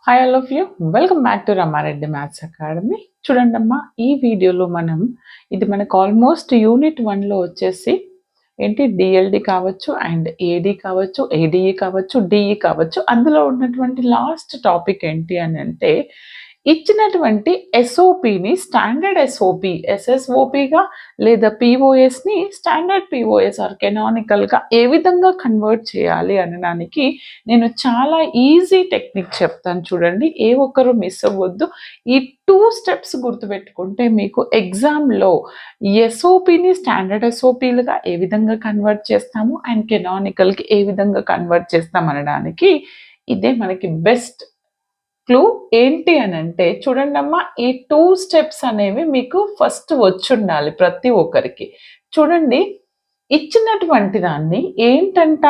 Hi all of you. Welcome back to Rama Reddy maths academy. చూడండమ్మా, ఈ వీడియోలో మనం ఇది మనకు ఆల్మోస్ట్ యూనిట్ 1లో వచ్చేసి ఏంటి డిఎల్డి కావచ్చు అండ్ ఏడి కావచ్చు, ఏడిఈ కావచ్చు, డిఈ కావచ్చు. అందులో ఉన్నటువంటి లాస్ట్ టాపిక్ ఏంటి అని అంటే ఇచ్చినటువంటి ఎస్ఓపిని స్టాండర్డ్ ఎస్ఓపి, ఎస్ఎస్ఓపిగా లేదా పిఓఎస్ని స్టాండర్డ్ పిఓఎస్ ఆర్ కెనానికల్గా ఏ విధంగా కన్వర్ట్ చేయాలి అనడానికి నేను చాలా ఈజీ టెక్నిక్ చెప్తాను. చూడండి, ఏ ఒక్కరు మిస్ అవ్వద్దు. ఈ 2 స్టెప్స్ గుర్తుపెట్టుకుంటే మీకు ఎగ్జామ్లో ఎస్ఓపిని స్టాండర్డ్ ఎస్ఓపిలుగా ఏ విధంగా కన్వర్ట్ చేస్తాము అండ్ కెనానికల్కి ఏ విధంగా కన్వర్ట్ చేస్తాం అనడానికి ఇదే మనకి బెస్ట్ క్లూ. ఏంటి అని అంటే చూడండమ్మా, ఈ 2 స్టెప్స్ అనేవి మీకు ఫస్ట్ వచ్చుండాలి ప్రతి ఒక్కరికి. చూడండి, ఇచ్చినటువంటి దాన్ని ఏంటంట